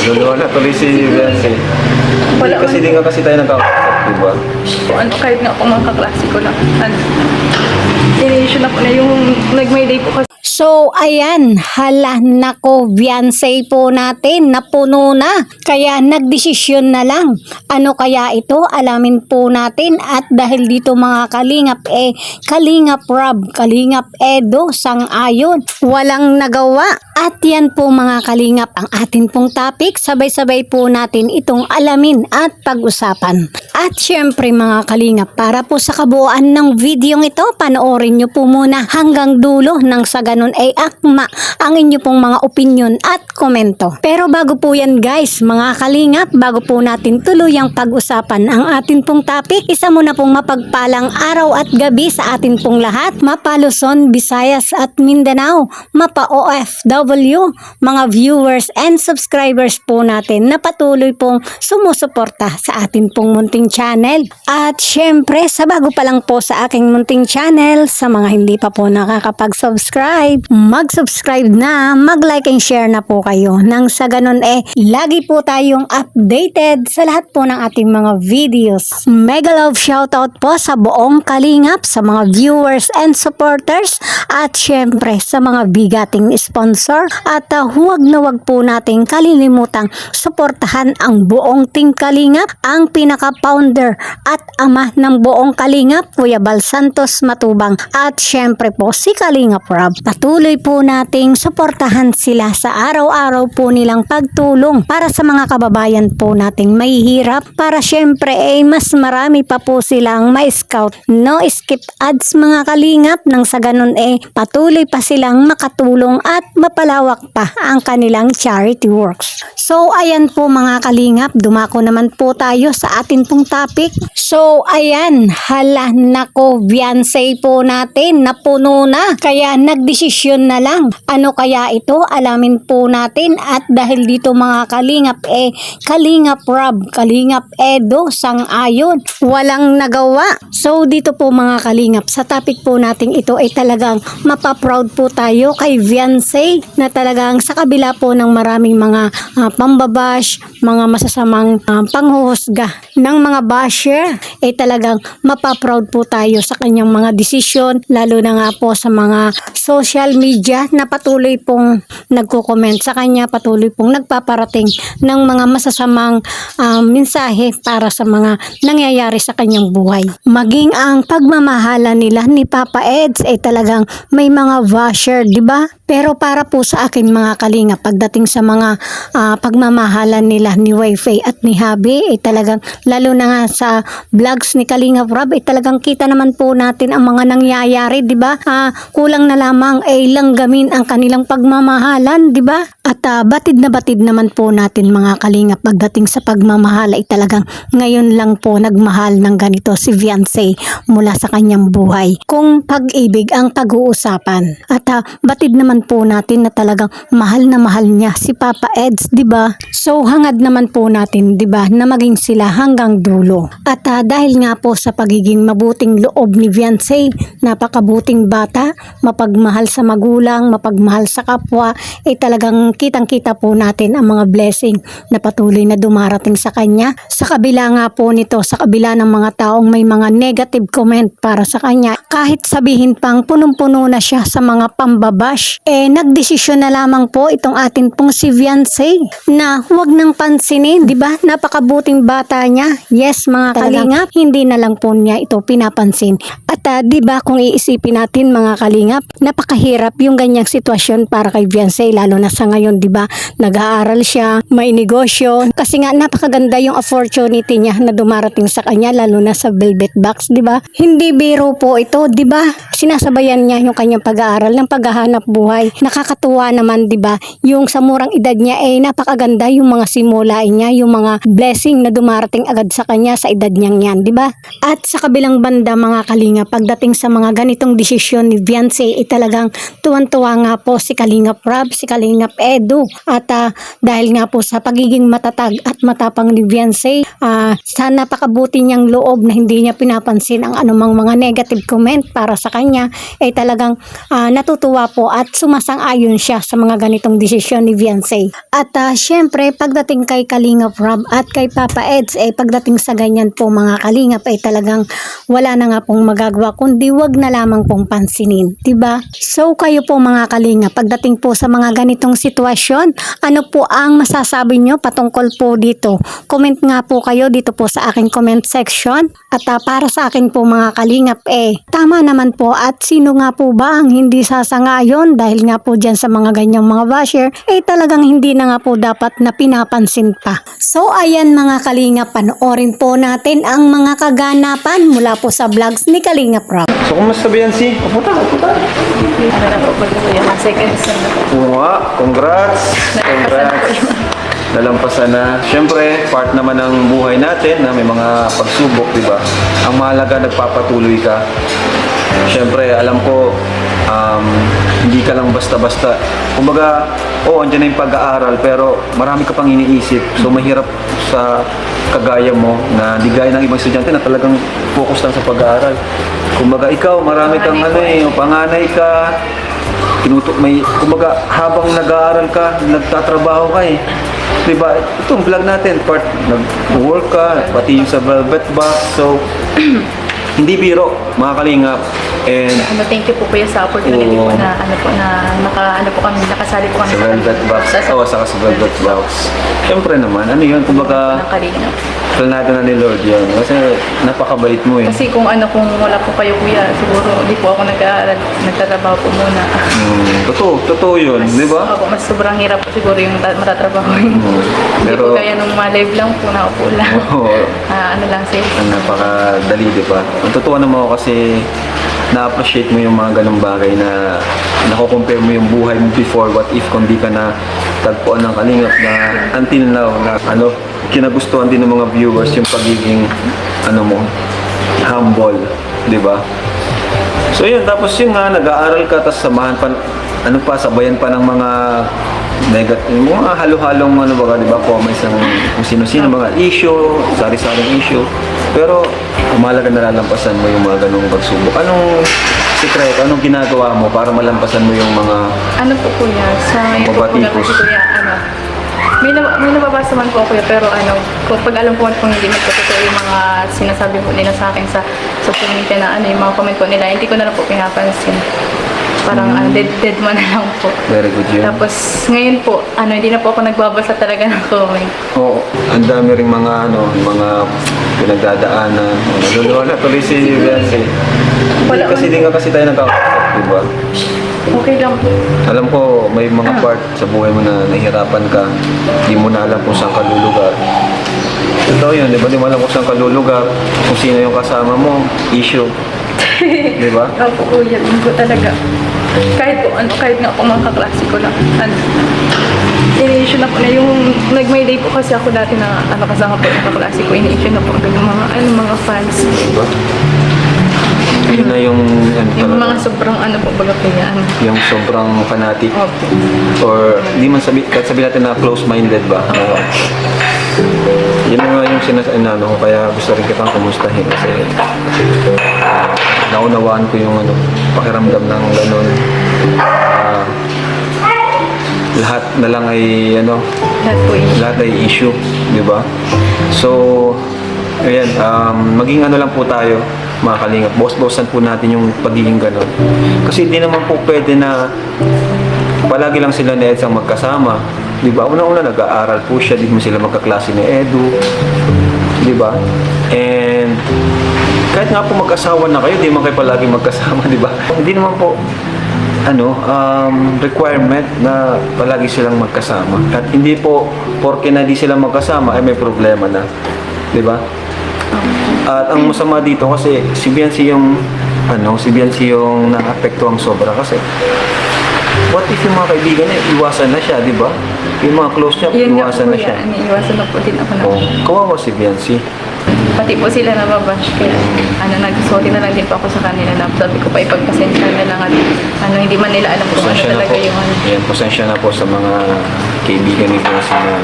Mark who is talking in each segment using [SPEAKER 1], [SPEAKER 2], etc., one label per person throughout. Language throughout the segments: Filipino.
[SPEAKER 1] Naluluwa na tuloy si Beyonce.
[SPEAKER 2] Wala
[SPEAKER 1] Kasi
[SPEAKER 2] man.
[SPEAKER 1] di nga kasi tayo nagkakausap, di ba?
[SPEAKER 2] So, kahit nga ako mga kaklase ko na, in-issue na po na yung nag-Mayday po kasi.
[SPEAKER 3] So, ayan, hala nako, Beyonce po natin, napuno na. Kaya nagdesisyon na lang. Ano kaya ito? Alamin po natin. At dahil dito mga kalingap, Kalingap Rob, Kalingap Edo, sang-ayon, walang nagawa. At yan po mga kalingap, ang atin pong topic. Sabay-sabay po natin itong alamin at pag-usapan. At syempre mga kalingap, para po sa kabuuan ng video ito, panoorin nyo po muna hanggang dulo nang sa ganun ay akma ang inyo pong mga opinion at komento. Pero bago po yan guys, mga kalingap, bago po natin tuluyang pag-usapan ang atin pong topic, isa muna pong mapagpalang araw at gabi sa atin pong lahat, mapa Luzon, Visayas at Mindanao, mapa OFW, mga viewers and subscribers po natin na patuloy pong sumusuporta sa atin pong munting channel. At syempre, sa bago pa lang po sa aking munting channel, sa mga hindi pa po nakakapag-subscribe, mag-subscribe na, mag-like and share na po kayo. Nang sa ganun lagi po tayong updated sa lahat po ng ating mga videos. Mega love shoutout po sa buong kalingap, sa mga viewers and supporters, at syempre sa mga bigating sponsor. At huwag na huwag po nating kalilimutang suportahan ang buong Team Kalingap, ang pinaka-founder at ama ng buong Kalingap, Kuya Bal Santos Matubang, at syempre po si Kalingap Rob. Patuloy po nating suportahan sila sa araw-araw po nilang pagtulong para sa mga kababayan po nating mahihirap, para syempre mas marami pa po silang ma-scout. No skip ads mga kalingap, nang sa ganun patuloy pa silang makatulong at mapalawak pa ang kanilang charity works. So ayan po mga kalingap, dumako naman po tayo sa atin pong topic. So ayan, hala nako, Beyonce po natin, napuno na. Kaya nagdesisyon na lang. Ano kaya ito? Alamin po natin. At dahil dito mga kalingap, Kalingap Rob, Kalingap Edo, sang-ayon, walang nagawa. So dito po mga kalingap, sa topic po natin ito ay talagang mapaproud po tayo kay Beyonce, na talagang sa kabila po ng maraming mga pambabash, mga masasamang panghuhusga ng mga basher, talagang mapaproud po tayo sa kanyang mga desisyon, lalo na nga po sa mga social media na patuloy pong nagko-comment sa kanya, patuloy pong nagpaparating ng mga masasamang mensahe para sa mga nangyayari sa kanyang buhay. Maging ang pagmamahala nila ni Papa Eds talagang may mga basher, di ba? Pero para po sa akin mga kalinga, pagdating sa mga pagmamahalan nila ni Wi-Fi at ni Habi, talagang lalo na nga sa vlogs ni Kalingap Rob, talagang kita naman po natin ang mga nangyayari, di ba? Kulang na lamang langgamin ang kanilang pagmamahalan, di ba? At batid na batid naman po natin mga kalingap, pagdating sa pagmamahal talagang ngayon lang po nagmahal ng ganito si Beyonce mula sa kanyang buhay. Kung pag-ibig ang pag-uusapan. At batid naman po natin na talagang mahal na mahal niya si Papa Eds, di ba? So hangad naman po natin, di ba, na maging sila hanggang dulo. At dahil nga po sa pagiging mabuting loob ni Beyonce, napakabuting bata, mapagmahal sa magulang, mapagmahal sa kapwa, talagang kitang-kita po natin ang mga blessing na patuloy na dumarating sa kanya. Sa kabila nga po nito, sa kabila ng mga taong may mga negative comment para sa kanya, kahit sabihin pang punong-puno na siya sa mga pambabash, nagdesisyon na lamang po itong atin pong si Beyonce na huwag nang pansinin, di ba? Napakabuting bata niya. Yes mga kalingap, hindi na lang po niya ito pinapansin. At di ba kung iisipin natin mga kalingap, napakahirap yung ganyang sitwasyon para kay Beyonce, lalo na sa ngayon, di ba? Nag-aaral siya, may negosyo, kasi nga napakaganda yung opportunity niya na dumarating sa kanya, lalo na sa Velvet Box, di ba? Hindi biro po ito, di ba? Sinasabayan niya yung kanyang pag-aaral ng paghahanap buhay. Nakakatuwa naman, di ba? Yung sa murang edad niya napakaganda yung mga simulain niya, yung mga blessing na dumarating agad sa kanya sa edad niyang yan, di ba? At sa kabilang banda mga kalinga, pagdating sa mga ganitong desisyon ni Beyonce, talagang tuwan-tuwa nga po si Kalingap Rob, si Kalingap Edu. At dahil nga po sa pagiging matatag at matapang ni Beyonce, sa napakabuti niyang loob na hindi niya pinapansin ang anumang mga negative comment para sa kanya, ay talagang natutuwa po at sumasang-ayon siya sa mga ganitong desisyon ni Beyonce. At syempre, pagdating kay Kalingap Rob at kay Papa Eds, pagdating sa ganyan po mga Kalingap, ay talagang wala na nga pong magagawa kundi wag na lamang pong pansinin, diba? So kayo po mga Kalingap, pagdating po sa mga ganitong sitwasyon, ano po ang masasabi nyo patungkol po dito? Comment nga po kayo dito po sa aking comment section. At para sa akin po mga Kalingap, tama naman po, at sino nga po ba ang hindi sasangayon dahil nga po dyan sa mga ganyang mga basher, talagang hindi na nga po dapat na pinapansin pa. So ayan mga Kalingap, panoorin po natin ang mga kaganapan mula po sa vlogs ni Kalingap Rob.
[SPEAKER 1] So, kumusta Biancy? Pupunta.
[SPEAKER 2] Ano na po ba ito yan? Second sem na po.
[SPEAKER 1] Congrats! Nalampasan na. Siyempre, part naman ng buhay natin na may mga pagsubok, di ba? Ang mahalaga, nagpapatuloy ka. Siyempre, alam ko, hindi ka lang basta-basta. Kumbaga, andyan na yung pag-aaral, pero marami ka pang iniisip. So, mahirap sa kagaya mo na di gaya ng ibang estudyante na talagang focus lang sa pag-aaral. Kumbaga, ikaw, marami kang panganay ka, kumbaga, habang nag-aaral ka, nagtatrabaho ka Diba? Itong vlog natin, nag-work ka, pati yung sa Velvet Box. So, hindi biro, mga Kalingap. And
[SPEAKER 2] Thank you po kuya sa opportunity po na nakasali po kami
[SPEAKER 1] sa Velvet Box. Saka sa Velvet Box. Siyempre naman, yun, kumbaga,
[SPEAKER 2] ng Kalingap.
[SPEAKER 1] planado na ni Lord yun. Kasi napakabait mo
[SPEAKER 2] Kasi kung wala po kayo kuya, siguro hindi po ako nag-aaral, nagtatrabaho po muna.
[SPEAKER 1] Totoo yun, di ba?
[SPEAKER 2] Mas sobrang hirap po siguro yung matatrabahoin. Hindi po kaya nung live lang po, nakaupo lang. Lang sa'yo.
[SPEAKER 1] Napakadali, di ba? Ang totoo naman ako kasi na-appreciate mo yung mga ganong bagay na nako-compare mo yung buhay mo before, what if kung di ka na tagpuan ng Kalingap na until now na kinagustuhan din ng mga viewers yung pagiging humble, di ba? So yun, tapos yun nga, nag-aaral ka, tapos samahan pa, sabayan pa ng mga negative, mga halo-halong di ba, comments ng kung sino-sino, mga issue, sari-saring issue. Pero, umalaga nalalampasan mo yung mga ganong pagsubok. Anong sikreto, anong ginagawa mo para malampasan mo yung mga
[SPEAKER 2] po kuya, sa YouTube po na kasi kuya, may nababasa man po kuya, pero kung pag alam ko kung hindi magtotoo yung mga sinasabi po nila sa akin sa social media na yung mga comment po nila, hindi ko na lang po pinapansin. Parang dead man na lang po.
[SPEAKER 1] Very good yun.
[SPEAKER 2] Tapos ngayon po, hindi na po ako nagbabasa talaga ng comment.
[SPEAKER 1] Oo, ang dami ring mga pinagdadaanan. Naluluwa na tuloy si Beyonce. Kasi di nga tayo nagkakausap, di ba?
[SPEAKER 2] Okay lang po.
[SPEAKER 1] Alam ko, may mga part sa buhay mo na nahihirapan ka. Di mo na alam kung saan ka lulugar. Totoo yun, di ba? Di mo alam kung saan ka lulugar, kung sino yung kasama mo, issue. Di ba?
[SPEAKER 2] Opo kuya, yun po talaga. Kahit nga po mga kaklase ko lang. Ini-issue na po na yung, nag-my day po kasi ako dati na kasama po yung kaklase ko, ini-issue na po yung mga fans.
[SPEAKER 1] Diba? Yun na yung
[SPEAKER 2] mga sobrang baga kaya
[SPEAKER 1] yung sobrang fanatic.
[SPEAKER 2] Opo.
[SPEAKER 1] Or hindi man kahit sabi natin na close-minded ba? Yun nga yung ko, kaya gusto rin kitang kumustahin kasi naunawaan ko yung pakiramdam ng ganun. Lahat na lang ay lahat ay issue, di ba? So, ayan, maging lang po tayo, mga Kalingap. Boss-bossan po natin yung pagiging ganun. Kasi hindi naman po pwede na palagi lang sila ni Eds ang magkasama. Di ba? Una-una, nag-aaral po siya. Di mo sila magkaklase ni Edu. Di ba? And kahit nga po mag-asawa na kayo, di man kayo palagi magkasama, di ba? Hindi naman po requirement na palagi silang magkasama. At hindi po porke na di sila magkasama ay may problema na. Di ba? At ang masama dito kasi si Beyonce yung naapektuhan sobra kasi what if yung mga kaibigan niya iwasan na siya, di ba? Yung mga close niya,
[SPEAKER 2] Yun nga
[SPEAKER 1] iwasan
[SPEAKER 2] po
[SPEAKER 1] na siya.
[SPEAKER 2] yan. Iwasan na po din ako na.
[SPEAKER 1] Oh, kawawa si Biancy.
[SPEAKER 2] Pati po sila nababash. Kaya nag-sorry na lang din po ako sa kanila na sabi ko pa ipagpasensya na lang at hindi man nila alam kung ano
[SPEAKER 1] Pasensya na
[SPEAKER 2] talaga
[SPEAKER 1] po.
[SPEAKER 2] yung
[SPEAKER 1] Yan, pasensya na po sa mga kaibigan ni Biancy na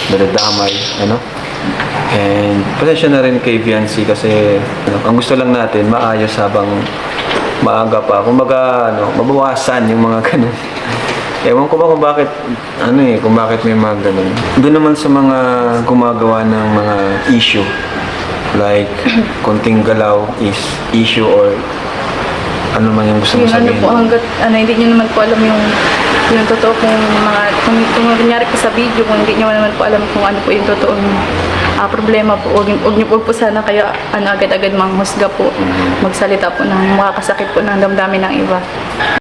[SPEAKER 1] nadadamay, ano? And pasensya na rin kay Biancy kasi ang gusto lang natin maayos habang maaga pa. Kumbaga, mabawasan yung mga ganun. Ewan ko ba kung bakit, kung bakit may mga ganun. Doon naman sa mga gumagawa ng mga issue, like, konting galaw is issue or ano man yung gusto mo
[SPEAKER 2] Yung
[SPEAKER 1] sabihin.
[SPEAKER 2] po hanggat hindi nyo naman po alam yung totoo kung kung nangyari po sa video, kung hindi nyo naman po alam kung ano po yung totoong problema po, huwag nyo po sana kayo agad-agad manghusga po, magsalita po ng makakasakit po ng damdamin ng iba.